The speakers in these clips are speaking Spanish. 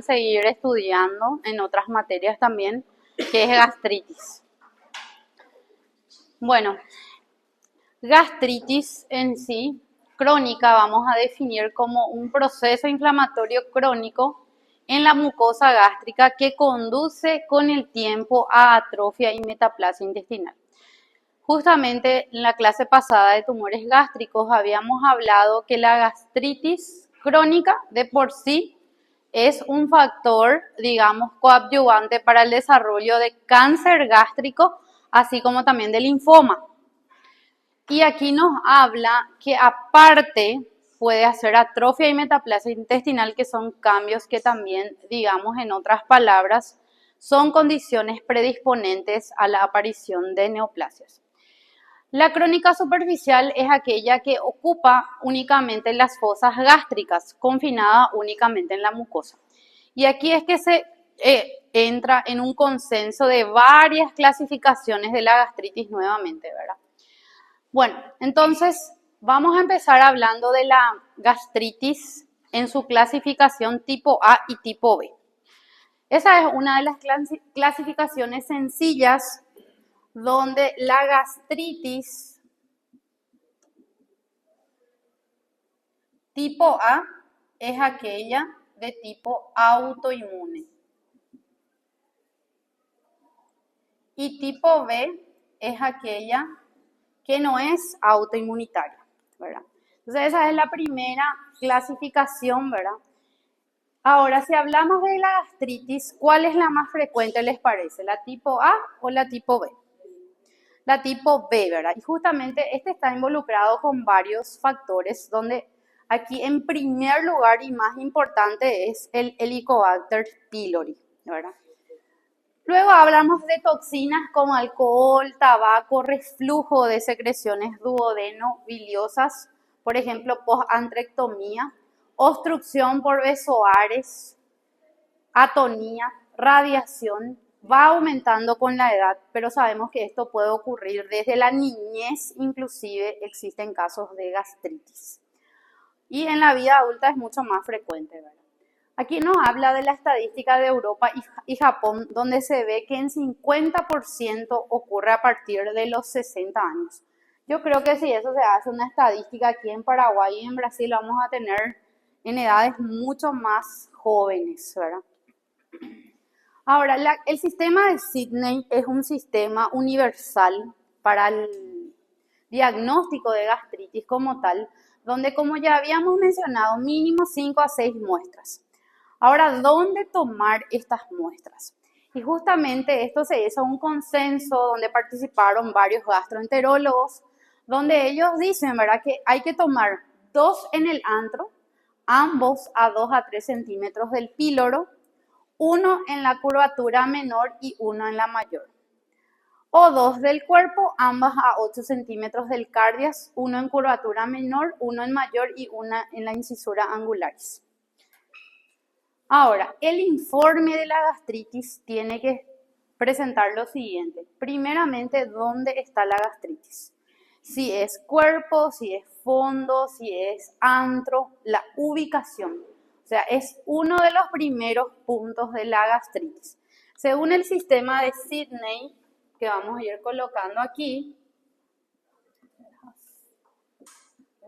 seguir estudiando en otras materias también, que es gastritis. Bueno, gastritis en sí, crónica, vamos a definir como un proceso inflamatorio crónico en la mucosa gástrica que conduce con el tiempo a atrofia y metaplasia intestinal. Justamente en la clase pasada de tumores gástricos habíamos hablado que la gastritis crónica de por sí es un factor, digamos, coadyuvante para el desarrollo de cáncer gástrico, así como también de linfoma. Y aquí nos habla que aparte puede hacer atrofia y metaplasia intestinal, que son cambios que también, digamos en otras palabras, son condiciones predisponentes a la aparición de neoplasias. La crónica superficial es aquella que ocupa únicamente las fosas gástricas, confinada únicamente en la mucosa. Y aquí es que se entra en un consenso de varias clasificaciones de la gastritis nuevamente, ¿verdad? Bueno, entonces vamos a empezar hablando de la gastritis en su clasificación tipo A y tipo B. Esa es una de las clasificaciones sencillas donde la gastritis tipo A es aquella de tipo autoinmune y tipo B es aquella que no es autoinmunitaria, ¿verdad? Entonces esa es la primera clasificación, ¿verdad? Ahora, si hablamos de la gastritis, ¿cuál es la más frecuente, les parece? ¿La tipo A o la tipo B? La tipo B, ¿verdad? Y justamente este está involucrado con varios factores, donde aquí en primer lugar y más importante es el Helicobacter pylori, ¿verdad? Luego hablamos de toxinas como alcohol, tabaco, reflujo de secreciones duodeno-biliosas, por ejemplo, postandrectomía, obstrucción por besoares, atonía, radiación, va aumentando con la edad, pero sabemos que esto puede ocurrir desde la niñez, inclusive existen casos de gastritis. Y en la vida adulta es mucho más frecuente, ¿verdad? Aquí nos habla de la estadística de Europa y Japón, donde se ve que en 50% ocurre a partir de los 60 años. Yo creo que si eso se hace una estadística aquí en Paraguay y en Brasil, vamos a tener en edades mucho más jóvenes, ¿verdad? Ahora, el sistema de Sidney es un sistema universal para el diagnóstico de gastritis como tal, donde, como ya habíamos mencionado, mínimo 5 a 6 muestras. Ahora, ¿dónde tomar estas muestras? Y justamente esto se hizo un consenso donde participaron varios gastroenterólogos, donde ellos dicen, ¿verdad?, que hay que tomar 2 en el antro, ambos a 2 a 3 centímetros del píloro, 1 en la curvatura menor y 1 en la mayor. O 2 del cuerpo, ambas a 8 centímetros del cardias, 1 en curvatura menor, 1 en mayor y 1 en la incisura angularis. Ahora, el informe de la gastritis tiene que presentar lo siguiente. Primeramente, ¿dónde está la gastritis? Si es cuerpo, si es fondo, si es antro, la ubicación. O sea, es uno de los primeros puntos de la gastritis. Según el sistema de Sidney, que vamos a ir colocando aquí,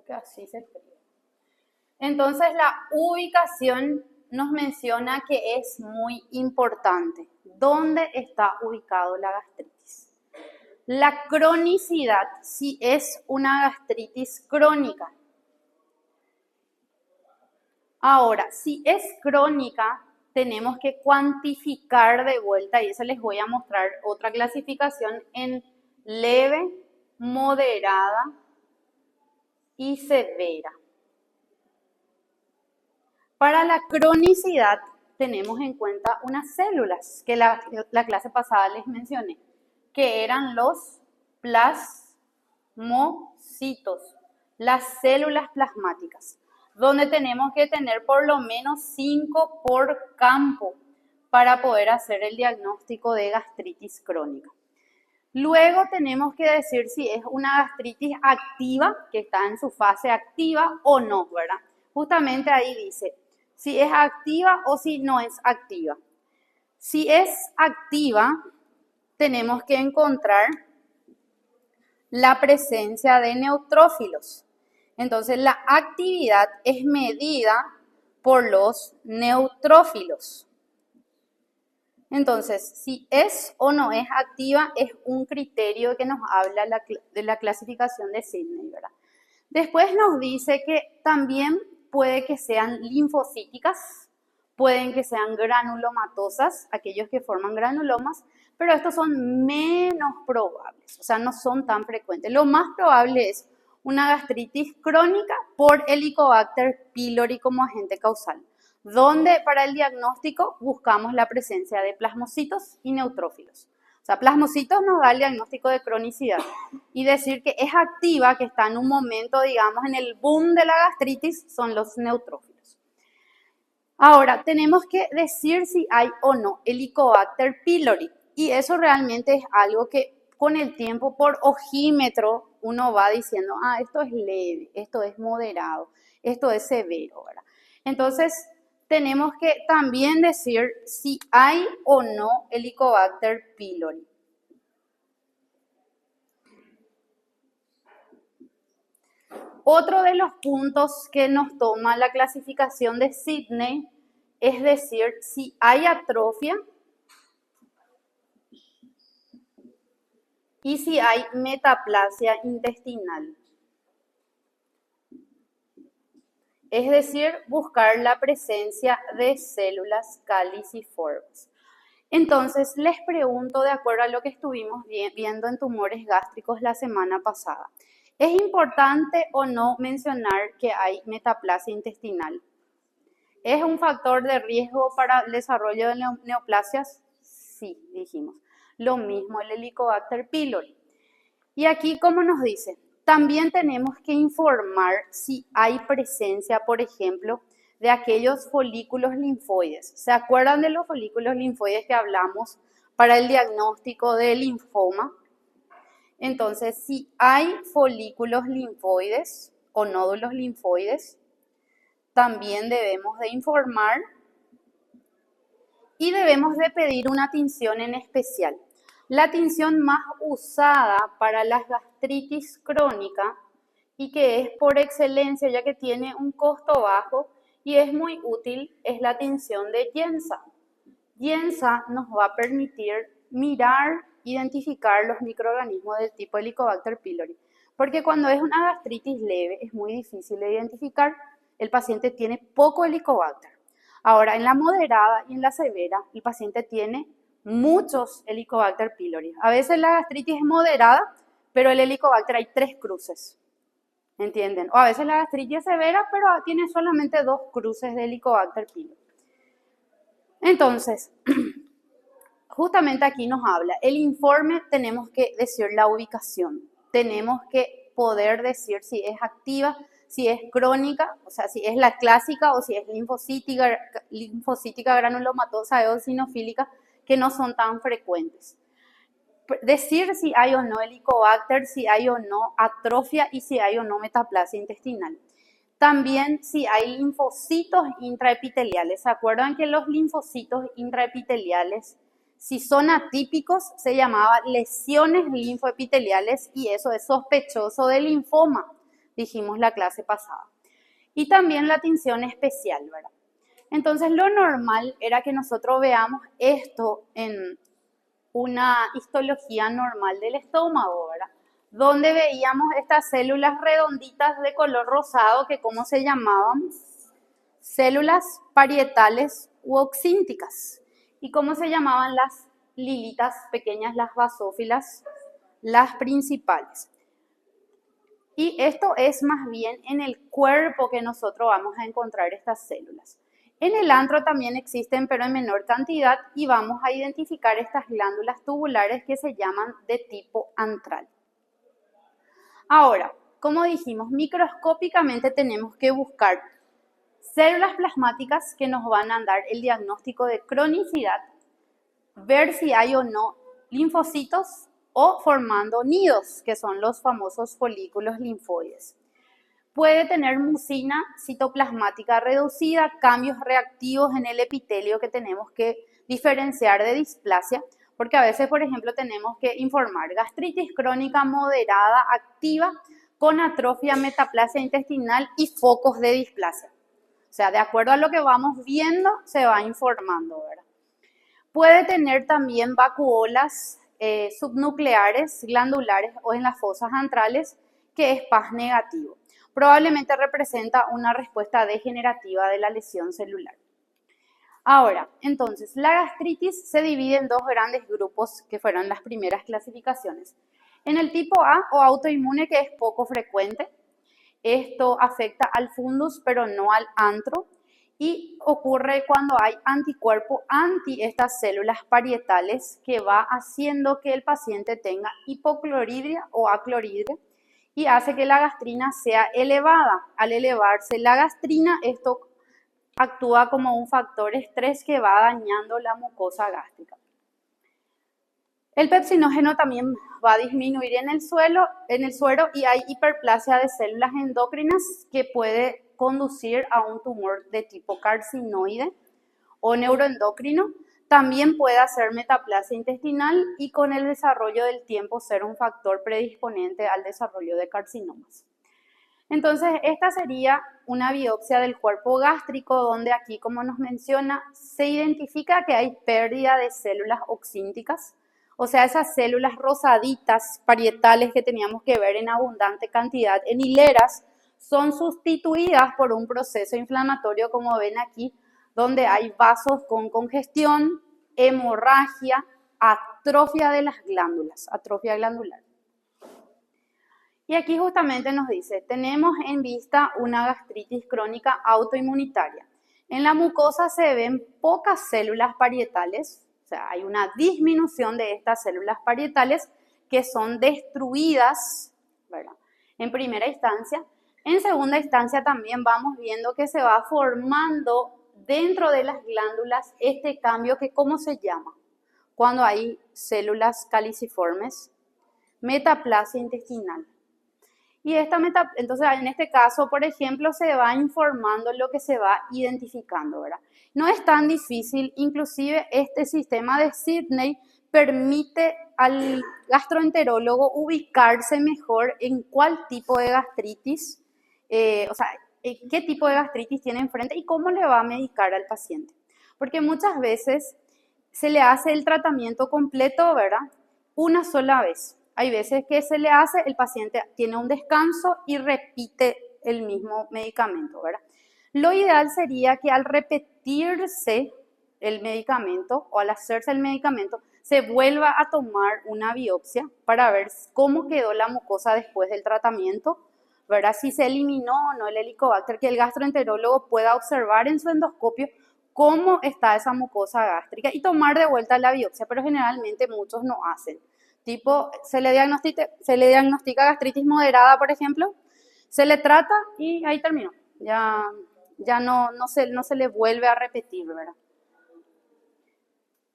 así se escribe. Entonces, la ubicación nos menciona que es muy importante. ¿Dónde está ubicado la gastritis? La cronicidad, si es una gastritis crónica. Ahora, si es crónica, tenemos que cuantificar de vuelta, y eso les voy a mostrar otra clasificación en leve, moderada y severa. Para la cronicidad tenemos en cuenta unas células que la clase pasada les mencioné, que eran los plasmocitos, las células plasmáticas, donde tenemos que tener por lo menos 5 por campo para poder hacer el diagnóstico de gastritis crónica. Luego tenemos que decir si es una gastritis activa, que está en su fase activa o no, ¿verdad? Justamente ahí dice, si es activa o si no es activa. Si es activa, tenemos que encontrar la presencia de neutrófilos. Entonces, la actividad es medida por los neutrófilos. Entonces, si es o no es activa es un criterio que nos habla de la clasificación de Sidney, ¿verdad? Después nos dice que también puede que sean linfocíticas, pueden que sean granulomatosas, aquellos que forman granulomas, pero estos son menos probables, o sea, no son tan frecuentes. Lo más probable es una gastritis crónica por Helicobacter pylori como agente causal, donde para el diagnóstico buscamos la presencia de plasmocitos y neutrófilos. O sea, plasmocitos nos da el diagnóstico de cronicidad y decir que es activa, que está en un momento, digamos, en el boom de la gastritis, son los neutrófilos. Ahora, tenemos que decir si hay o no Helicobacter pylori y eso realmente es algo que con el tiempo por ojímetro uno va diciendo, esto es leve, esto es moderado, esto es severo, ¿verdad? Entonces, tenemos que también decir si hay o no Helicobacter pylori. Otro de los puntos que nos toma la clasificación de Sidney es decir si hay atrofia y si hay metaplasia intestinal. Es decir, buscar la presencia de células caliciformes. Entonces, les pregunto, de acuerdo a lo que estuvimos viendo en tumores gástricos la semana pasada, ¿es importante o no mencionar que hay metaplasia intestinal? ¿Es un factor de riesgo para el desarrollo de neoplasias? Sí, dijimos. Lo mismo el Helicobacter pylori. Y aquí, ¿cómo nos dice? También tenemos que informar si hay presencia, por ejemplo, de aquellos folículos linfoides. ¿Se acuerdan de los folículos linfoides que hablamos para el diagnóstico del linfoma? Entonces, si hay folículos linfoides o nódulos linfoides, también debemos de informar y debemos de pedir una tinción en especial. La tinción más usada para la gastritis crónica y que es por excelencia ya que tiene un costo bajo y es muy útil es la tinción de Giemsa. Giemsa nos va a permitir mirar, identificar los microorganismos del tipo Helicobacter pylori, porque cuando es una gastritis leve es muy difícil de identificar, el paciente tiene poco Helicobacter. Ahora, en la moderada y en la severa, el paciente tiene muchos Helicobacter pylori. A veces la gastritis es moderada, pero el Helicobacter hay 3 cruces, ¿entienden? O a veces la gastritis es severa, pero tiene solamente 2 cruces de Helicobacter pylori. Entonces, justamente aquí nos habla, el informe tenemos que decir la ubicación, tenemos que poder decir si es activa, si es crónica, o sea, si es la clásica o si es linfocítica granulomatosa eosinofílica, que no son tan frecuentes. Decir si hay o no Helicobacter, si hay o no atrofia y si hay o no metaplasia intestinal. También si hay linfocitos intraepiteliales. ¿Se acuerdan que los linfocitos intraepiteliales, si son atípicos, se llamaban lesiones linfoepiteliales y eso es sospechoso de linfoma? Dijimos la clase pasada. Y también la tinción especial, ¿verdad? Entonces, lo normal era que nosotros veamos esto en una histología normal del estómago, ¿verdad? Donde veíamos estas células redonditas de color rosado, que ¿cómo se llamaban? Células parietales u oxínticas. ¿Y cómo se llamaban las lilitas pequeñas, las basófilas? Las principales. Y esto es más bien en el cuerpo que nosotros vamos a encontrar estas células. En el antro también existen, pero en menor cantidad, y vamos a identificar estas glándulas tubulares que se llaman de tipo antral. Ahora, como dijimos, microscópicamente tenemos que buscar células plasmáticas que nos van a dar el diagnóstico de cronicidad, ver si hay o no linfocitos o formando nidos, que son los famosos folículos linfoides. Puede tener mucina citoplasmática reducida, cambios reactivos en el epitelio que tenemos que diferenciar de displasia, porque a veces, por ejemplo, tenemos que informar gastritis crónica moderada activa con atrofia, metaplasia intestinal y focos de displasia. O sea, de acuerdo a lo que vamos viendo, se va informando, ¿verdad? Puede tener también vacuolas subnucleares, glandulares o en las fosas antrales, que es Paz negativo. Probablemente representa una respuesta degenerativa de la lesión celular. Ahora, entonces, la gastritis se divide en dos grandes grupos que fueron las primeras clasificaciones. En el tipo A o autoinmune, que es poco frecuente, esto afecta al fundus pero no al antro y ocurre cuando hay anticuerpo anti estas células parietales que va haciendo que el paciente tenga hipocloridria o acloridria y hace que la gastrina sea elevada. Al elevarse la gastrina, esto actúa como un factor estrés que va dañando la mucosa gástrica. El pepsinógeno también va a disminuir en el suero y hay hiperplasia de células endocrinas que puede conducir a un tumor de tipo carcinoide o neuroendocrino. También puede hacer metaplasia intestinal y con el desarrollo del tiempo ser un factor predisponente al desarrollo de carcinomas. Entonces, esta sería una biopsia del cuerpo gástrico donde aquí, como nos menciona, se identifica que hay pérdida de células oxínticas, o sea, esas células rosaditas parietales que teníamos que ver en abundante cantidad en hileras, son sustituidas por un proceso inflamatorio, como ven aquí, donde hay vasos con congestión, hemorragia, atrofia de las glándulas, atrofia glandular. Y aquí justamente nos dice, tenemos en vista una gastritis crónica autoinmunitaria. En la mucosa se ven pocas células parietales, o sea, hay una disminución de estas células parietales que son destruidas, ¿verdad?, en primera instancia. En segunda instancia también vamos viendo que se va formando dentro de las glándulas este cambio que, ¿cómo se llama? Cuando hay células caliciformes, metaplasia intestinal. Y entonces en este caso, por ejemplo, se va informando lo que se va identificando, ¿verdad? No es tan difícil, inclusive este sistema de Sidney permite al gastroenterólogo ubicarse mejor en cuál tipo de gastritis, o sea, qué tipo de gastritis tiene enfrente y cómo le va a medicar al paciente. Porque muchas veces se le hace el tratamiento completo, ¿verdad?, una sola vez. Hay veces que se le hace, el paciente tiene un descanso y repite el mismo medicamento, ¿verdad? Lo ideal sería que al repetirse el medicamento o al hacerse el medicamento, se vuelva a tomar una biopsia para ver cómo quedó la mucosa después del tratamiento, ¿verdad? Si se eliminó o no el helicobacter, que el gastroenterólogo pueda observar en su endoscopio cómo está esa mucosa gástrica y tomar de vuelta la biopsia, pero generalmente muchos no hacen. Tipo, se le diagnostica gastritis moderada, por ejemplo, se le trata y ahí terminó. Ya no se le vuelve a repetir, ¿verdad?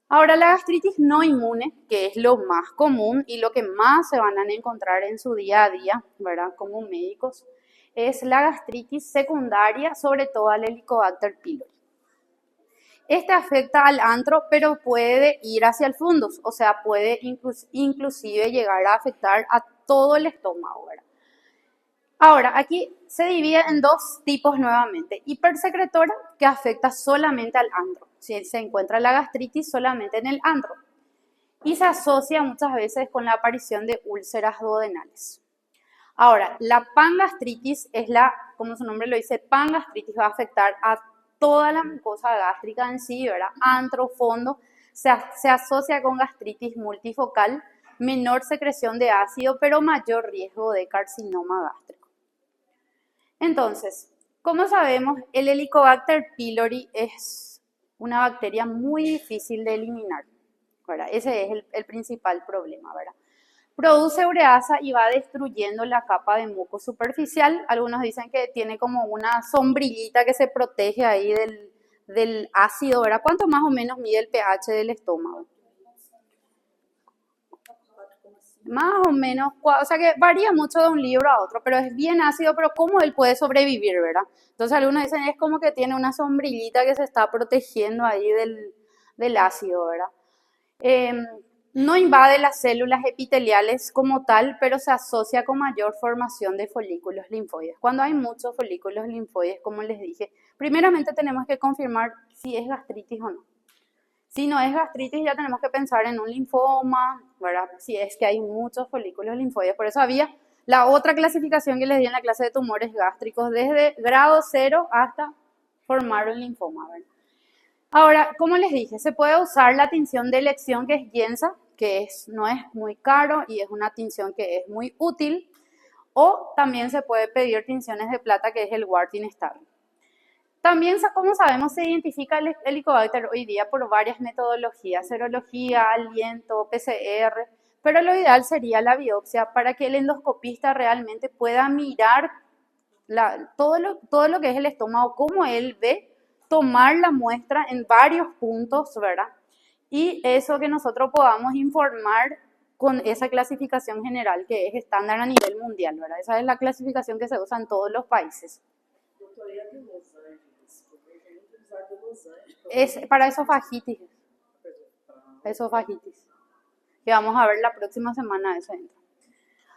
Ahora, la gastritis no inmune, que es lo más común y lo que más se van a encontrar en su día a día, ¿verdad?, como médicos, es la gastritis secundaria, sobre todo al Helicobacter pylori. Este afecta al antro, pero puede ir hacia el fundus, o sea, puede inclusive llegar a afectar a todo el estómago, ¿verdad? Ahora, aquí se divide en dos tipos nuevamente. Hipersecretora, que afecta solamente al antro. Si se encuentra la gastritis solamente en el antro. Y se asocia muchas veces con la aparición de úlceras duodenales. Ahora, la pangastritis es como su nombre lo dice, pangastritis va a afectar a toda la mucosa gástrica en sí, ¿verdad? Antro, fondo, se asocia con gastritis multifocal, menor secreción de ácido, pero mayor riesgo de carcinoma gástrico. Entonces, como sabemos, el Helicobacter pylori es una bacteria muy difícil de eliminar, ¿verdad? Ese es el principal problema, ¿verdad? Produce ureasa y va destruyendo la capa de muco superficial. Algunos dicen que tiene como una sombrillita que se protege ahí del ácido, ¿verdad? ¿Cuánto más o menos mide el pH del estómago? Más o menos, o sea que varía mucho de un libro a otro, pero es bien ácido, pero ¿cómo él puede sobrevivir, verdad? Entonces algunos dicen es como que tiene una sombrillita que se está protegiendo ahí del ácido, ¿verdad? Em, no invade las células epiteliales como tal, pero se asocia con mayor formación de folículos linfoides. Cuando hay muchos folículos linfoides, como les dije, primeramente tenemos que confirmar si es gastritis o no. Si no es gastritis, ya tenemos que pensar en un linfoma, ¿verdad? Si es que hay muchos folículos linfoides. Por eso había la otra clasificación que les di en la clase de tumores gástricos, desde grado 0 hasta formar un linfoma, ¿verdad? Ahora, como les dije, se puede usar la tinción de elección que es Yensa, que no es muy caro y es una tinción que es muy útil, o también se puede pedir tinciones de plata, que es el Wartin Star. También, como sabemos, se identifica el Helicobacter hoy día por varias metodologías, serología, aliento, PCR, pero lo ideal sería la biopsia para que el endoscopista realmente pueda mirar todo lo que es el estómago, cómo él ve, tomar la muestra en varios puntos, ¿verdad? Y eso que nosotros podamos informar con esa clasificación general que es estándar a nivel mundial, ¿verdad? Esa es la clasificación que se usa en todos los países. Es para esofagitis. Esofagitis. Que vamos a ver la próxima semana eso entra.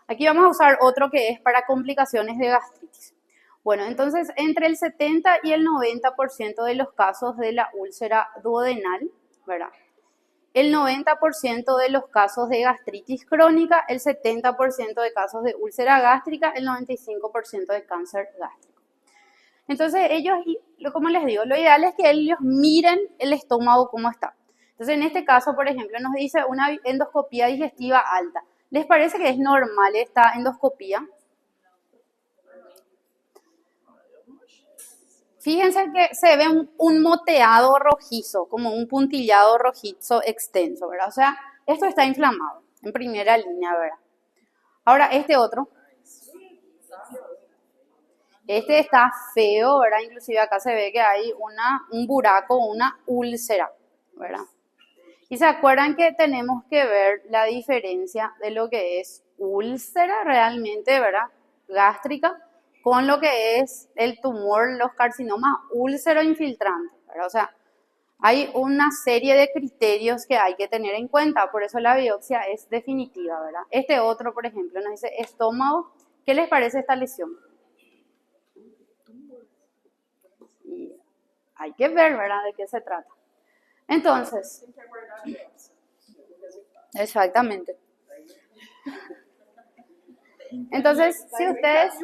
Aquí vamos a usar otro que es para complicaciones de gastritis. Bueno, entonces entre el 70 y el 90% de los casos de la úlcera duodenal, ¿verdad? El 90% de los casos de gastritis crónica, el 70% de casos de úlcera gástrica, el 95% de cáncer gástrico. Entonces ellos, como les digo, lo ideal es que ellos miren el estómago cómo está. Entonces en este caso, por ejemplo, nos dice una endoscopía digestiva alta. ¿Les parece que es normal esta endoscopía? Fíjense que se ve un moteado rojizo, como un puntillado rojizo extenso, ¿verdad? O sea, esto está inflamado en primera línea, ¿verdad? Ahora, este otro. Este está feo, ¿verdad? Inclusive acá se ve que hay un buraco, una úlcera, ¿verdad? Y se acuerdan que tenemos que ver la diferencia de lo que es úlcera realmente, ¿verdad? Gástrica, con lo que es el tumor, los carcinomas úlcero infiltrante, ¿verdad? O sea, hay una serie de criterios que hay que tener en cuenta, por eso la biopsia es definitiva, ¿verdad? Este otro, por ejemplo, nos dice estómago. ¿Qué les parece esta lesión? Y hay que ver, ¿verdad?, de qué se trata. Entonces, exactamente. Entonces, si ustedes,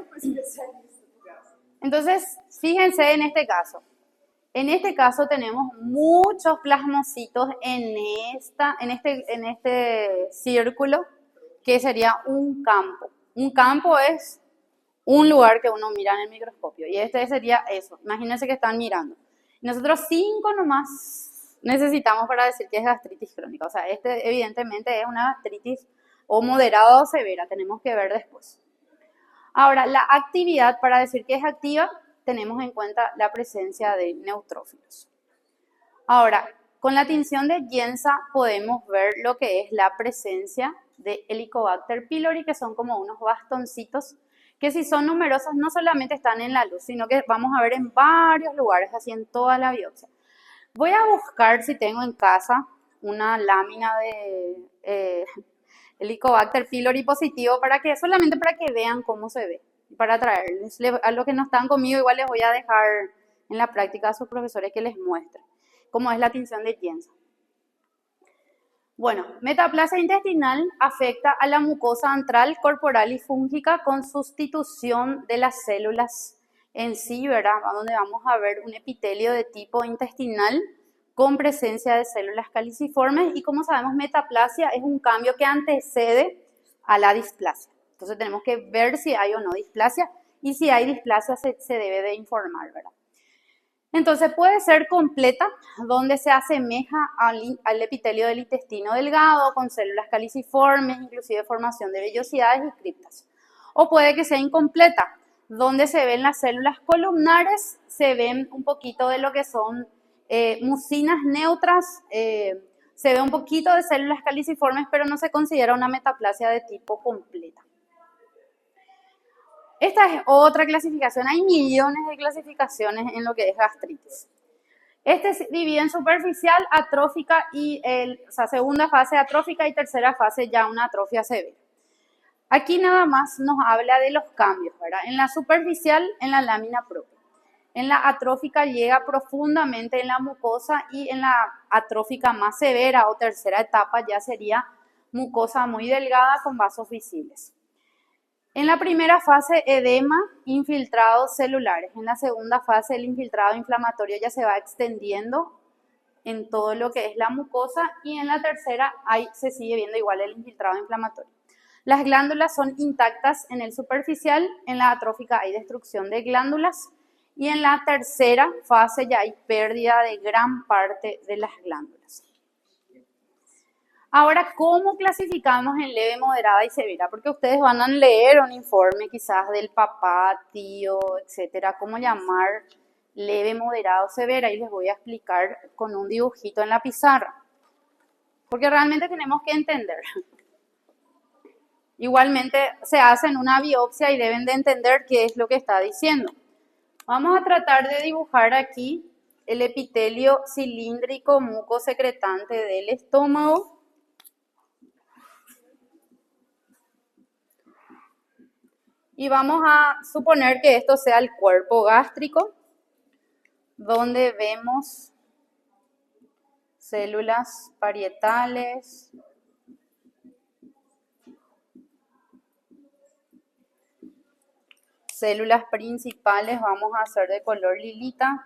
entonces, fíjense en este caso. En este caso tenemos muchos plasmocitos en este círculo, que sería un campo. Un campo es un lugar que uno mira en el microscopio. Y este sería eso. Imagínense que están mirando. Nosotros 5 nomás necesitamos para decir que es gastritis crónica. O sea, este evidentemente es una gastritis o moderada o severa. Tenemos que ver después. Ahora, la actividad, para decir que es activa, tenemos en cuenta la presencia de neutrófilos. Ahora, con la tinción de Yensa podemos ver lo que es la presencia de Helicobacter pylori, que son como unos bastoncitos que si son numerosos no solamente están en la luz, sino que vamos a ver en varios lugares, así en toda la biopsia. Voy a buscar si tengo en casa una lámina de Helicobacter pylori positivo solamente para que vean cómo se ve. Para traerles a los que no están conmigo, igual les voy a dejar en la práctica a sus profesores que les muestren cómo es la tinción de Yensa. Bueno, metaplasia intestinal afecta a la mucosa antral, corporal y fúngica con sustitución de las células en sí, ¿verdad? Donde vamos a ver un epitelio de tipo intestinal con presencia de células caliciformes y como sabemos, metaplasia es un cambio que antecede a la displasia. Entonces tenemos que ver si hay o no displasia y si hay displasia se debe de informar, ¿verdad? Entonces puede ser completa, donde se asemeja al epitelio del intestino delgado, con células caliciformes, inclusive formación de vellosidades y criptas. O puede que sea incompleta, donde se ven las células columnares, se ven un poquito de lo que son mucinas neutras, Se ve un poquito de células caliciformes, pero no se considera una metaplasia de tipo completa. Esta es otra clasificación. Hay millones de clasificaciones en lo que es gastritis. Este se divide en superficial, atrófica y segunda fase atrófica y tercera fase ya una atrofia severa. Aquí nada más nos habla de los cambios, ¿verdad? En la superficial, en la lámina propia. En la atrófica llega profundamente en la mucosa y en la atrófica más severa o tercera etapa ya sería mucosa muy delgada con vasos visibles. En la primera fase, edema, infiltrados celulares. En la segunda fase, el infiltrado inflamatorio ya se va extendiendo en todo lo que es la mucosa y en la tercera se sigue viendo igual el infiltrado inflamatorio. Las glándulas son intactas en el superficial, en la atrófica hay destrucción de glándulas y en la tercera fase ya hay pérdida de gran parte de las glándulas. Ahora, ¿cómo clasificamos en leve, moderada y severa? Porque ustedes van a leer un informe quizás del papá, tío, etcétera, cómo llamar leve, moderada o severa y les voy a explicar con un dibujito en la pizarra. Porque realmente tenemos que entender. Igualmente se hacen una biopsia y deben de entender qué es lo que está diciendo. Vamos a tratar de dibujar aquí el epitelio cilíndrico mucosecretante del estómago. Y vamos a suponer que esto sea el cuerpo gástrico, donde vemos células parietales, células principales vamos a hacer de color lilita.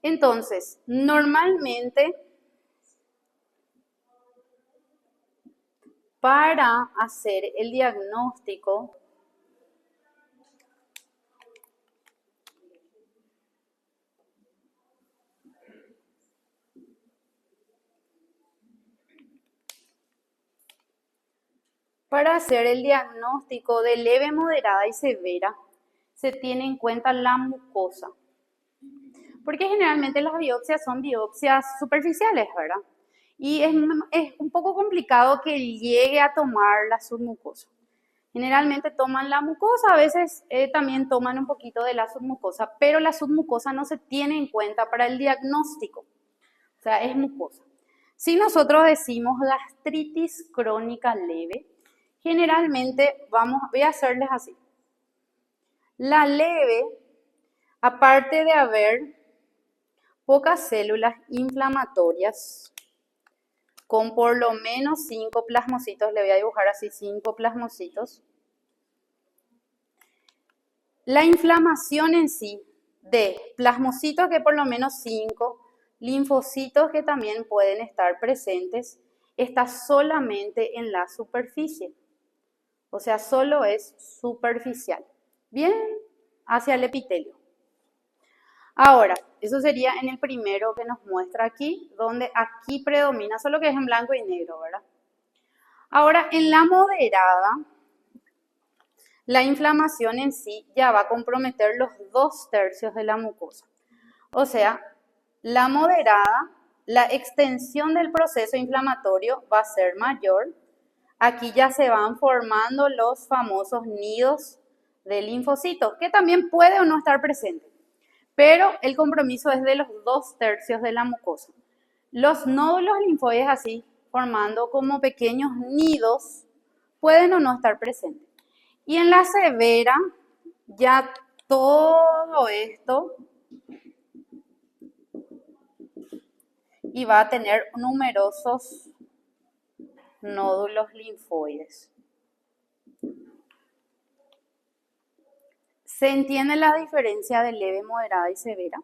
Entonces, normalmente para hacer el diagnóstico de leve, moderada y severa, se tiene en cuenta la mucosa. Porque generalmente las biopsias son biopsias superficiales, ¿verdad? Y es un poco complicado que llegue a tomar la submucosa. Generalmente toman la mucosa, a veces también toman un poquito de la submucosa, pero la submucosa no se tiene en cuenta para el diagnóstico. O sea, es mucosa. Si nosotros decimos gastritis crónica leve, generalmente voy a hacerles así. La leve, aparte de haber pocas células inflamatorias, con por lo menos 5 plasmocitos, le voy a dibujar así 5 plasmocitos. La inflamación en sí de plasmocitos que por lo menos 5, linfocitos que también pueden estar presentes, está solamente en la superficie. O sea, solo es superficial. Bien, hacia el epitelio. Ahora, eso sería en el primero que nos muestra aquí, donde aquí predomina, solo que es en blanco y negro, ¿verdad? Ahora, en la moderada, la inflamación en sí ya va a comprometer los 2/3 de la mucosa. O sea, la moderada, la extensión del proceso inflamatorio va a ser mayor. Aquí ya se van formando los famosos nidos de linfocitos, que también puede o no estar presente. Pero el compromiso es de los 2/3 de la mucosa. Los nódulos linfoides así, formando como pequeños nidos, pueden o no estar presentes. Y en la severa, ya todo esto y va a tener numerosos nódulos linfoides. ¿Se entiende la diferencia de leve, moderada y severa?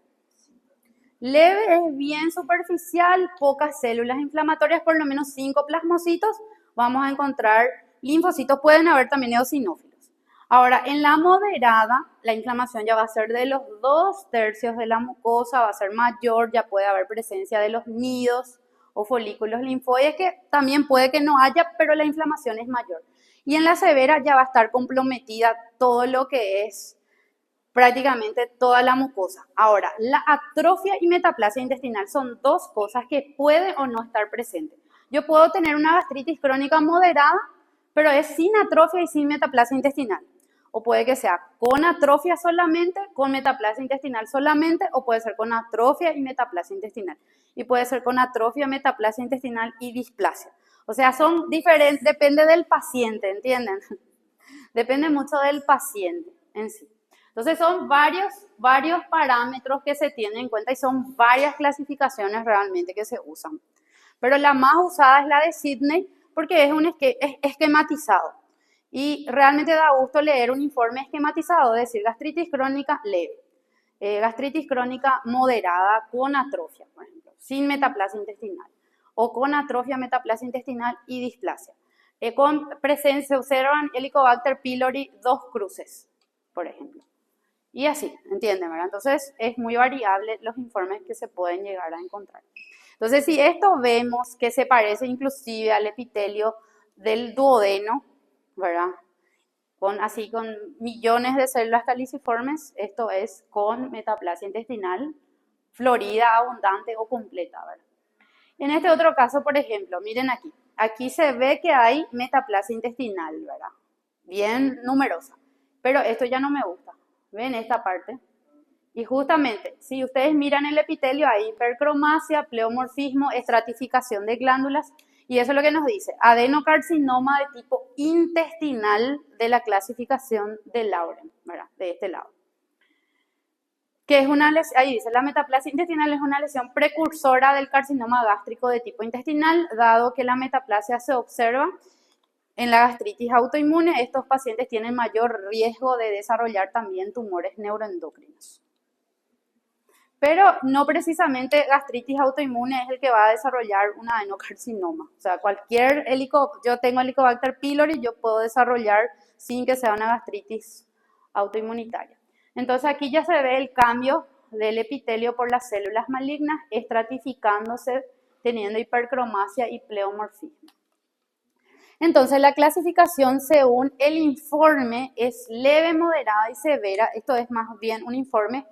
Leve es bien superficial, pocas células inflamatorias, por lo menos 5 plasmocitos. Vamos a encontrar linfocitos, pueden haber también eosinófilos. Ahora, en la moderada, la inflamación ya va a ser de los 2/3 de la mucosa, va a ser mayor, ya puede haber presencia de los nidos o folículos linfoides, que también puede que no haya, pero la inflamación es mayor. Y en la severa ya va a estar comprometida todo lo que es prácticamente toda la mucosa. Ahora, la atrofia y metaplasia intestinal son dos cosas que pueden o no estar presentes. Yo puedo tener una gastritis crónica moderada, pero es sin atrofia y sin metaplasia intestinal. O puede que sea con atrofia solamente, con metaplasia intestinal solamente, o puede ser con atrofia y metaplasia intestinal. Y puede ser con atrofia, metaplasia intestinal y displasia. O sea, son diferentes, depende del paciente, ¿entienden? Depende mucho del paciente en sí. Entonces son varios parámetros que se tienen en cuenta y son varias clasificaciones realmente que se usan. Pero la más usada es la de Sidney porque es esquematizado. Y realmente da gusto leer un informe esquematizado, es decir, gastritis crónica leve, gastritis crónica moderada con atrofia, por ejemplo, sin metaplasia intestinal, o con atrofia, metaplasia intestinal y displasia. Con presencia se observan Helicobacter pylori 2 cruces, por ejemplo. Y así, ¿entienden? ¿Verdad? Entonces es muy variable los informes que se pueden llegar a encontrar. Entonces, si esto vemos que se parece inclusive al epitelio del duodeno, ¿verdad? Así con millones de células caliciformes, esto es con metaplasia intestinal, florida, abundante o completa, ¿verdad? En este otro caso, por ejemplo, miren aquí. Aquí se ve que hay metaplasia intestinal, ¿verdad? Bien numerosa. Pero esto ya no me gusta. ¿Ven esta parte? Y justamente, si ustedes miran el epitelio, hay hipercromasia, pleomorfismo, estratificación de glándulas, y eso es lo que nos dice, adenocarcinoma de tipo intestinal de la clasificación de Lauren, ¿verdad? De este lado. Que es una lesión, ahí dice, la metaplasia intestinal es una lesión precursora del carcinoma gástrico de tipo intestinal, dado que la metaplasia se observa en la gastritis autoinmune, estos pacientes tienen mayor riesgo de desarrollar también tumores neuroendocrinos. Pero no precisamente gastritis autoinmune es el que va a desarrollar un adenocarcinoma. O sea, yo tengo Helicobacter pylori, yo puedo desarrollar sin que sea una gastritis autoinmunitaria. Entonces aquí ya se ve el cambio del epitelio por las células malignas, estratificándose, teniendo hipercromasia y pleomorfismo. Entonces la clasificación según el informe es leve, moderada y severa. Esto es más bien un informe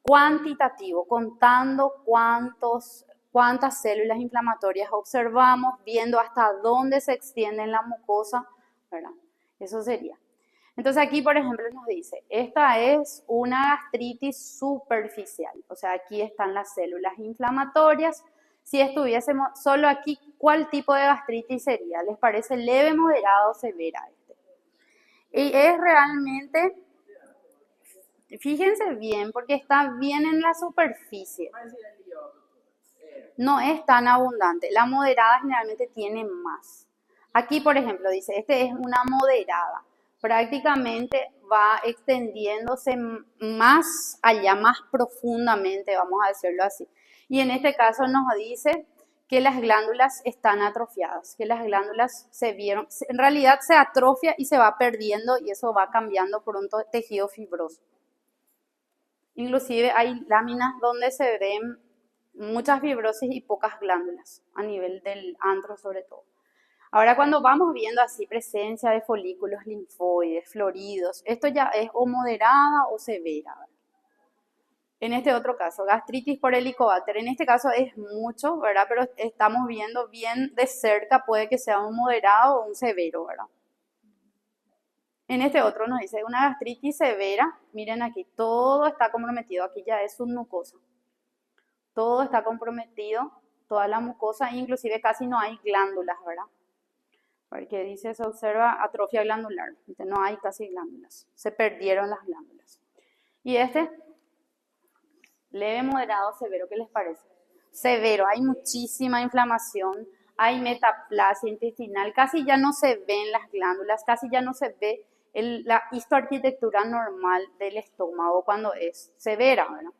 cuantitativo, contando cuántas células inflamatorias observamos, viendo hasta dónde se extiende en la mucosa, ¿verdad? Eso sería. Entonces aquí, por ejemplo, nos dice, esta es una gastritis superficial, o sea, aquí están las células inflamatorias. Si estuviésemos solo aquí, ¿cuál tipo de gastritis sería? ¿Les parece leve, moderada o severa este? Y es realmente, fíjense bien, porque está bien en la superficie. No es tan abundante. La moderada generalmente tiene más. Aquí, por ejemplo, dice, este es una moderada. Prácticamente va extendiéndose más allá, más profundamente, vamos a decirlo así. Y en este caso nos dice que las glándulas están atrofiadas, que las glándulas en realidad se atrofia y se va perdiendo y eso va cambiando por un tejido fibroso. Inclusive hay láminas donde se ven muchas fibrosis y pocas glándulas, a nivel del antro sobre todo. Ahora cuando vamos viendo así presencia de folículos linfoides, floridos, esto ya es o moderada o severa. En este otro caso, gastritis por helicobacter, en este caso es mucho, ¿verdad? Pero estamos viendo bien de cerca, puede que sea un moderado o un severo, ¿verdad? En este otro nos dice una gastritis severa, miren aquí, todo está comprometido, aquí ya es submucosa. Todo está comprometido, toda la mucosa, inclusive casi no hay glándulas, ¿verdad? Porque dice, se observa atrofia glandular, no hay casi glándulas, se perdieron las glándulas. Y este, leve, moderado, severo, ¿qué les parece? Severo, hay muchísima inflamación, hay metaplasia intestinal, casi ya no se ven las glándulas, casi ya no se ve la histoarquitectura normal del estómago cuando es severa, ¿verdad?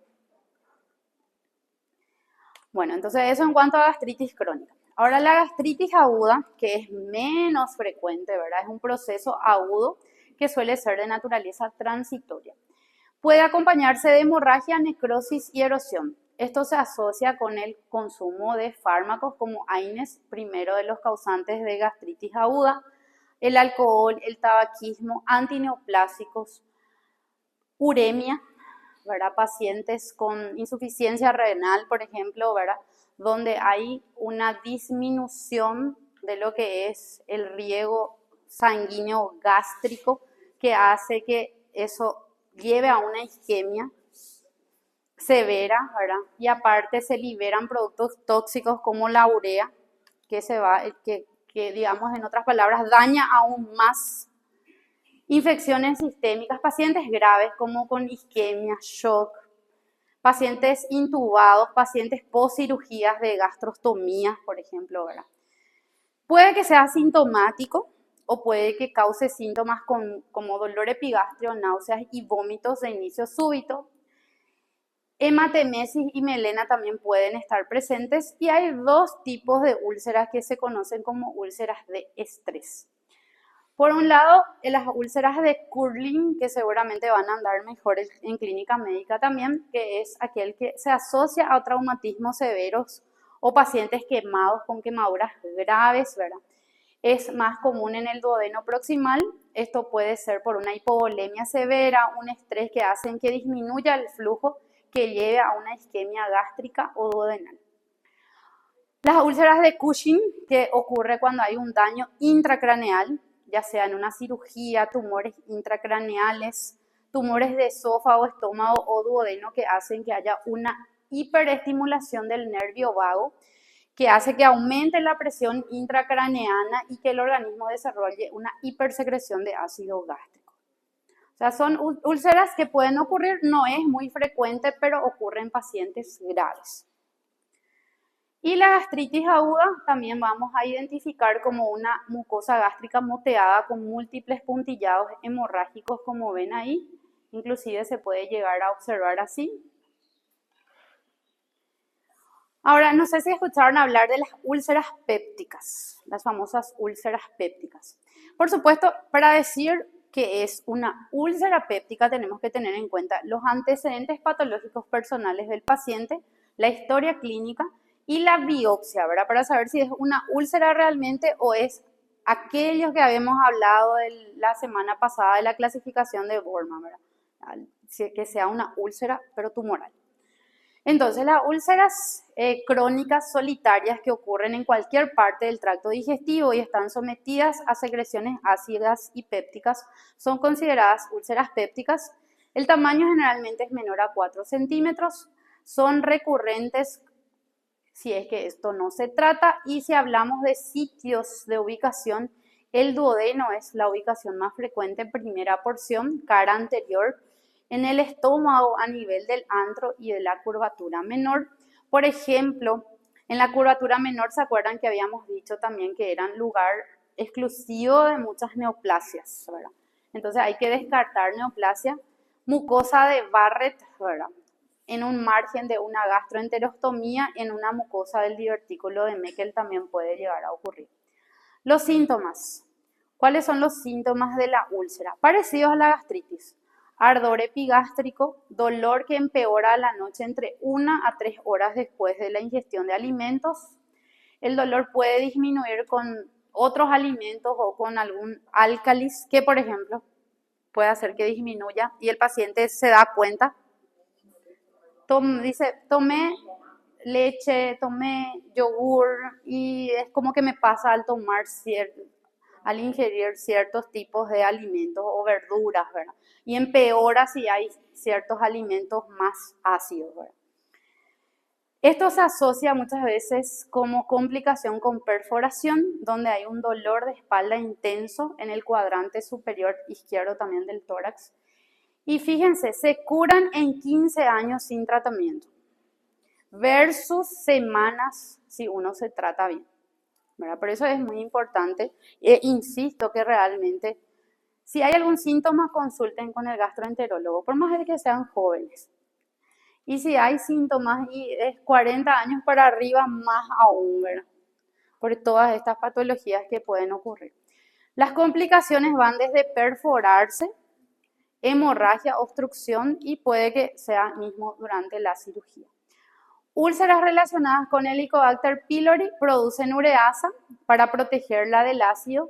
Bueno, entonces eso en cuanto a gastritis crónica. Ahora la gastritis aguda, que es menos frecuente, ¿verdad? Es un proceso agudo que suele ser de naturaleza transitoria. Puede acompañarse de hemorragia, necrosis y erosión. Esto se asocia con el consumo de fármacos como AINES, primero de los causantes de gastritis aguda, el alcohol, el tabaquismo, antineoplásicos uremia, ¿verdad? Pacientes con insuficiencia renal, por ejemplo, ¿verdad? Donde hay una disminución de lo que es el riego sanguíneo gástrico que hace que eso lleve a una isquemia severa, ¿verdad? Y aparte se liberan productos tóxicos como la urea, que digamos en otras palabras daña aún más. Infecciones sistémicas, pacientes graves como con isquemia, shock, pacientes intubados, pacientes post cirugías de gastrostomías, por ejemplo, ¿verdad? Puede que sea asintomático o puede que cause síntomas como dolor epigastrio, náuseas y vómitos de inicio súbito. Hematemesis y melena también pueden estar presentes y hay dos tipos de úlceras que se conocen como úlceras de estrés. Por un lado, las úlceras de Curling, que seguramente van a andar mejor en clínica médica también, que es aquel que se asocia a traumatismos severos o pacientes quemados con quemaduras graves, ¿verdad? Es más común en el duodeno proximal. Esto puede ser por una hipovolemia severa, un estrés que hace que disminuya el flujo que lleve a una isquemia gástrica o duodenal. Las úlceras de Cushing, que ocurre cuando hay un daño intracraneal, ya sea en una cirugía, tumores intracraneales, tumores de esófago, estómago o duodeno que hacen que haya una hiperestimulación del nervio vago, que hace que aumente la presión intracraneana y que el organismo desarrolle una hipersecreción de ácido gástrico. O sea, son úlceras que pueden ocurrir, no es muy frecuente, pero ocurre en pacientes graves. Y la gastritis aguda también vamos a identificar como una mucosa gástrica moteada con múltiples puntillados hemorrágicos, como ven ahí. Inclusive se puede llegar a observar así. Ahora, no sé si escucharon hablar de las úlceras pépticas, las famosas úlceras pépticas. Por supuesto, para decir que es una úlcera péptica tenemos que tener en cuenta los antecedentes patológicos personales del paciente, la historia clínica y la biopsia, ¿verdad? Para saber si es una úlcera realmente o es aquello que habíamos hablado la semana pasada de la clasificación de Borman, ¿verdad? Que sea una úlcera pero tumoral. Entonces, las úlceras crónicas solitarias que ocurren en cualquier parte del tracto digestivo y están sometidas a secreciones ácidas y pépticas son consideradas úlceras pépticas. El tamaño generalmente es menor a 4 centímetros. Son recurrentes si es que esto no se trata, y si hablamos de sitios de ubicación, el duodeno es la ubicación más frecuente, primera porción, cara anterior, en el estómago a nivel del antro y de la curvatura menor. Por ejemplo, en la curvatura menor, ¿se acuerdan que habíamos dicho también que eran lugar exclusivo de muchas neoplasias, ¿verdad? Entonces hay que descartar neoplasia. Mucosa de Barrett, ¿verdad? En un margen de una gastroenterostomía, en una mucosa del divertículo de Meckel también puede llegar a ocurrir. Los síntomas. ¿Cuáles son los síntomas de la úlcera? Parecidos a la gastritis. Ardor epigástrico, dolor que empeora a la noche entre 1 a 3 horas después de la ingestión de alimentos. El dolor puede disminuir con otros alimentos o con algún álcalis que, por ejemplo, puede hacer que disminuya y el paciente se da cuenta. Dice, tomé leche, tomé yogur y es como que me pasa al ingerir ciertos tipos de alimentos o verduras, ¿verdad? Y empeora si hay ciertos alimentos más ácidos, ¿verdad? Esto se asocia muchas veces como complicación con perforación, donde hay un dolor de espalda intenso en el cuadrante superior izquierdo también del tórax. Y fíjense, se curan en 15 años sin tratamiento versus semanas si uno se trata bien, ¿verdad? Por eso es muy importante, insisto que realmente, si hay algún síntoma, consulten con el gastroenterólogo, por más de que sean jóvenes. Y si hay síntomas y es 40 años para arriba, más aún, ¿verdad? Por todas estas patologías que pueden ocurrir. Las complicaciones van desde perforarse, hemorragia, obstrucción y puede que sea mismo durante la cirugía. Úlceras relacionadas con Helicobacter pylori producen ureasa para protegerla del ácido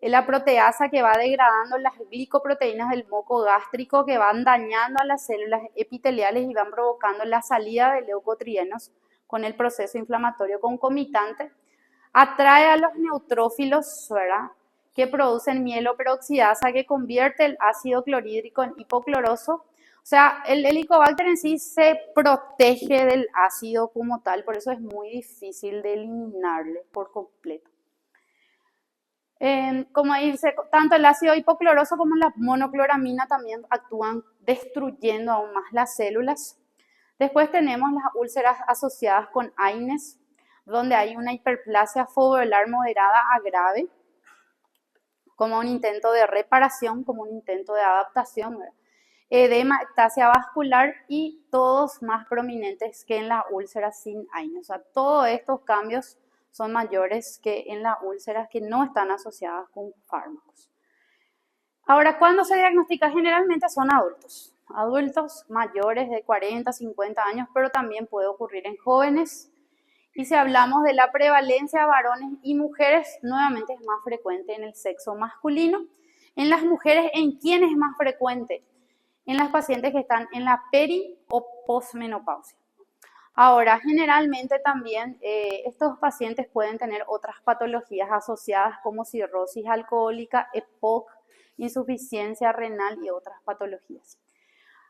La proteasa que va degradando las glicoproteínas del moco gástrico que van dañando a las células epiteliales y van provocando la salida de leucotrienos con el proceso inflamatorio concomitante. Atrae a los neutrófilos, ¿verdad?, que producen mieloperoxidasa que convierte el ácido clorhídrico en hipocloroso. O sea, el Helicobacter en sí se protege del ácido como tal, por eso es muy difícil de eliminarle por completo. Como dice, tanto el ácido hipocloroso como la monocloramina también actúan destruyendo aún más las células. Después tenemos las úlceras asociadas con AINES, donde hay una hiperplasia foveolar moderada a grave, como un intento de reparación, como un intento de adaptación, ¿verdad? Edema, ectasia vascular y todos más prominentes que en la úlcera sin AINES. O sea, todos estos cambios son mayores que en las úlceras que no están asociadas con fármacos. Ahora, ¿cuándo se diagnostica? Generalmente son adultos mayores de 40, 50 años, pero también puede ocurrir en jóvenes. Y si hablamos de la prevalencia de varones y mujeres, nuevamente es más frecuente en el sexo masculino. En las mujeres, ¿en quién es más frecuente? En las pacientes que están en la peri o posmenopausia. Ahora, generalmente también estos pacientes pueden tener otras patologías asociadas como cirrosis alcohólica, EPOC, insuficiencia renal y otras patologías.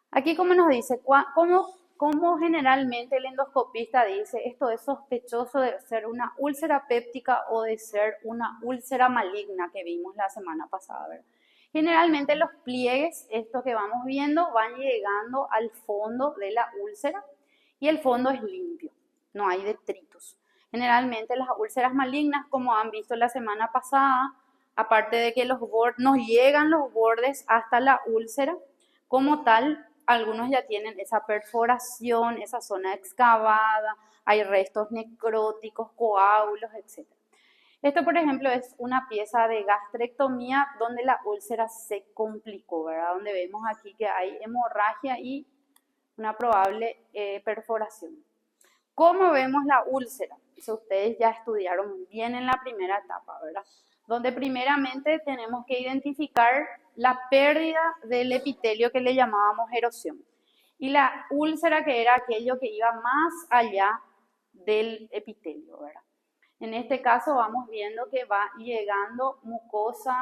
Aquí, como nos dice, ¿cómo generalmente el endoscopista dice esto es sospechoso de ser una úlcera péptica o de ser una úlcera maligna que vimos la semana pasada, ¿verdad? Generalmente los pliegues, estos que vamos viendo, van llegando al fondo de la úlcera y el fondo es limpio, no hay detritos. Generalmente las úlceras malignas, como han visto la semana pasada, aparte de que nos llegan los bordes hasta la úlcera, como tal, algunos ya tienen esa perforación, esa zona excavada, hay restos necróticos, coágulos, etc. Esto, por ejemplo, es una pieza de gastrectomía donde la úlcera se complicó, ¿verdad? Donde vemos aquí que hay hemorragia y una probable perforación. ¿Cómo vemos la úlcera? Eso ustedes ya estudiaron bien en la primera etapa, ¿verdad? Donde primeramente tenemos que identificar la pérdida del epitelio que le llamábamos erosión. Y la úlcera que era aquello que iba más allá del epitelio, ¿verdad? En este caso vamos viendo que va llegando mucosa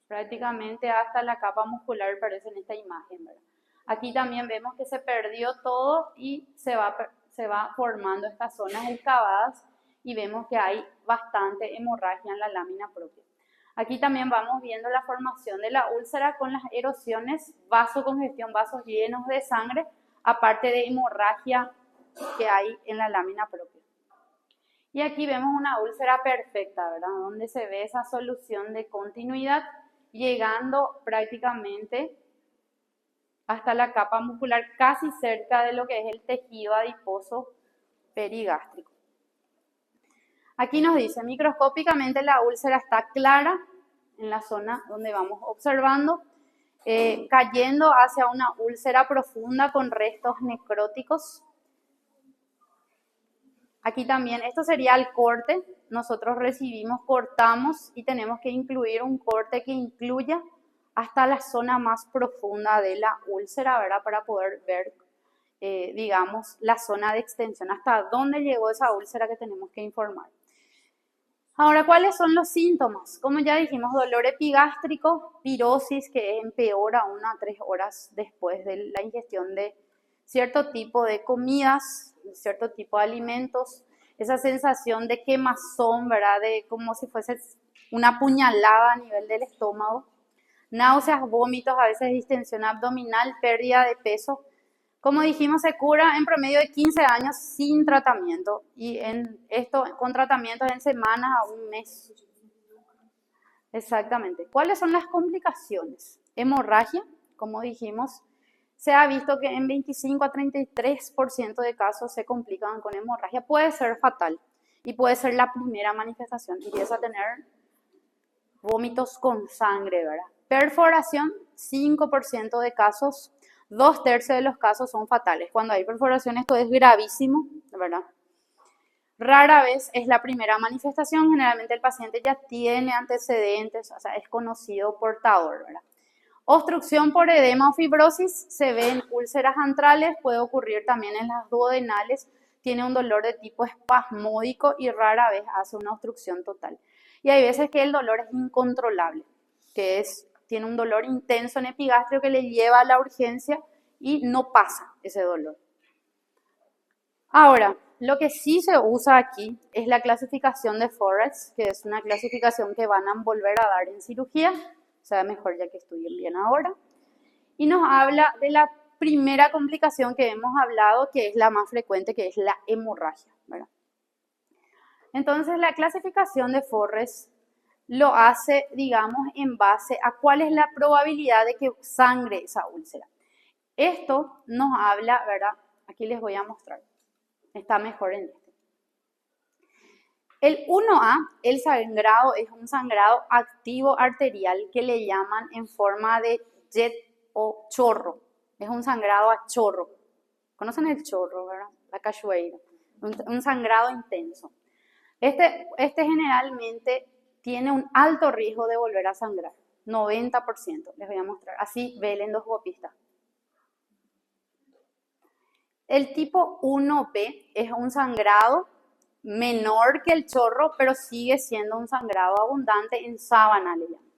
prácticamente hasta la capa muscular, parece en esta imagen, ¿verdad? Aquí también vemos que se perdió todo y se va formando estas zonas excavadas y vemos que hay bastante hemorragia en la lámina propia. Aquí también vamos viendo la formación de la úlcera con las erosiones, vasocongestión, vasos llenos de sangre, aparte de hemorragia que hay en la lámina propia. Y aquí vemos una úlcera perfecta, ¿verdad? Donde se ve esa solución de continuidad llegando prácticamente hasta la capa muscular, casi cerca de lo que es el tejido adiposo perigástrico. Aquí nos dice, microscópicamente la úlcera está clara en la zona donde vamos observando, cayendo hacia una úlcera profunda con restos necróticos. Aquí también, esto sería el corte. Nosotros recibimos, cortamos y tenemos que incluir un corte que incluya hasta la zona más profunda de la úlcera, ¿verdad? Para poder ver, digamos, la zona de extensión, hasta dónde llegó esa úlcera que tenemos que informar. Ahora, ¿cuáles son los síntomas? Como ya dijimos, dolor epigástrico, pirosis que empeora 1 a 3 horas después de la ingestión de cierto tipo de comidas, cierto tipo de alimentos, esa sensación de quemazón, ¿verdad? De como si fuese una puñalada a nivel del estómago, náuseas, vómitos, a veces distensión abdominal, pérdida de peso. Como dijimos, se cura en promedio de 15 años sin tratamiento y con tratamientos en semanas a un mes. Exactamente. ¿Cuáles son las complicaciones? Hemorragia, como dijimos, se ha visto que en 25 a 33% de casos se complican con hemorragia. Puede ser fatal y puede ser la primera manifestación. Empieza a tener vómitos con sangre, ¿verdad? Perforación, 5% de casos, 2/3 de los casos son fatales. Cuando hay perforación esto es gravísimo, ¿verdad? Rara vez es la primera manifestación, generalmente el paciente ya tiene antecedentes, o sea, es conocido portador, ¿verdad? Obstrucción por edema o fibrosis se ve en úlceras antrales, puede ocurrir también en las duodenales, tiene un dolor de tipo espasmódico y rara vez hace una obstrucción total. Y hay veces que el dolor es incontrolable, tiene un dolor intenso en epigastrio que le lleva a la urgencia y no pasa ese dolor. Ahora, lo que sí se usa aquí es la clasificación de Forrest, que es una clasificación que van a volver a dar en cirugía, o sea, mejor ya que estudien bien ahora. Y nos habla de la primera complicación que hemos hablado, que es la más frecuente, que es la hemorragia, ¿verdad? Entonces, la clasificación de Forrest lo hace, digamos, en base a cuál es la probabilidad de que sangre esa úlcera. Esto nos habla, ¿verdad? Aquí les voy a mostrar. Está mejor en este. El 1A, el sangrado, es un sangrado activo arterial que le llaman en forma de jet o chorro. Es un sangrado a chorro. ¿Conocen el chorro, verdad? La cachoeira. Un sangrado intenso. Este generalmente tiene un alto riesgo de volver a sangrar. 90%. Les voy a mostrar. Así ve el endoscopista. El tipo 1B es un sangrado menor que el chorro, pero sigue siendo un sangrado abundante en sábana, le llaman.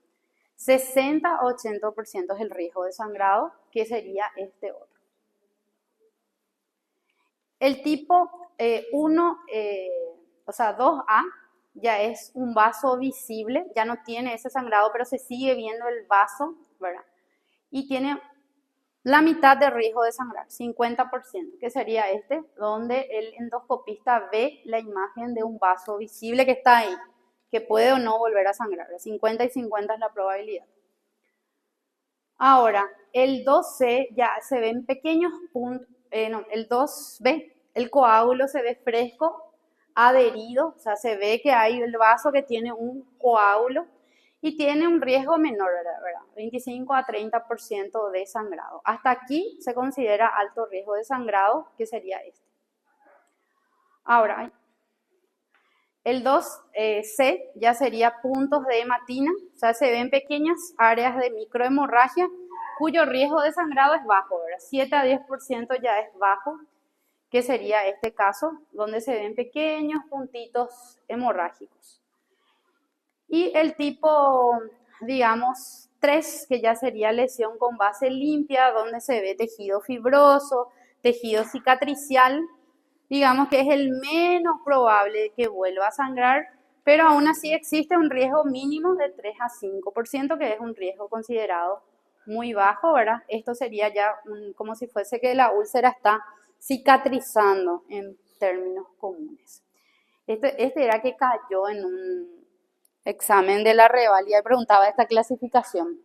60-80% es el riesgo de sangrado, que sería este otro. El tipo 2A, ya es un vaso visible, ya no tiene ese sangrado, pero se sigue viendo el vaso, ¿verdad? Y tiene la mitad de riesgo de sangrar, 50%, que sería este, donde el endoscopista ve la imagen de un vaso visible que está ahí, que puede o no volver a sangrar. 50 y 50 es la probabilidad. Ahora, el 2C ya se ven pequeños puntos, el 2B, el coágulo se ve fresco, adherido, o sea, se ve que hay el vaso que tiene un coágulo y tiene un riesgo menor, ¿verdad? 25-30% de sangrado. Hasta aquí se considera alto riesgo de sangrado, que sería este. Ahora, el 2C ya sería puntos de hematina, o sea, se ven pequeñas áreas de microhemorragia cuyo riesgo de sangrado es bajo, ¿verdad? 7-10% ya es bajo, que sería este caso, donde se ven pequeños puntitos hemorrágicos. Y el tipo, digamos, 3, que ya sería lesión con base limpia, donde se ve tejido fibroso, tejido cicatricial, digamos que es el menos probable que vuelva a sangrar, pero aún así existe un riesgo mínimo de 3-5%, que es un riesgo considerado muy bajo, ¿verdad? Esto sería ya como si fuese que la úlcera está cicatrizando en términos comunes. Este era que cayó en un examen de la revalida y preguntaba esta clasificación,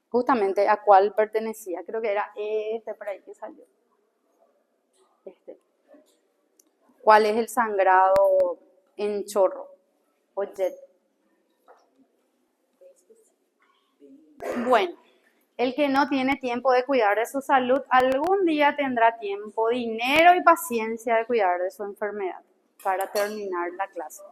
justamente a cuál pertenecía. Creo que era este por ahí que salió. ¿Cuál es el sangrado en chorro o jet? Bueno, el que no tiene tiempo de cuidar de su salud, algún día tendrá tiempo, dinero y paciencia de cuidar de su enfermedad para terminar la clase.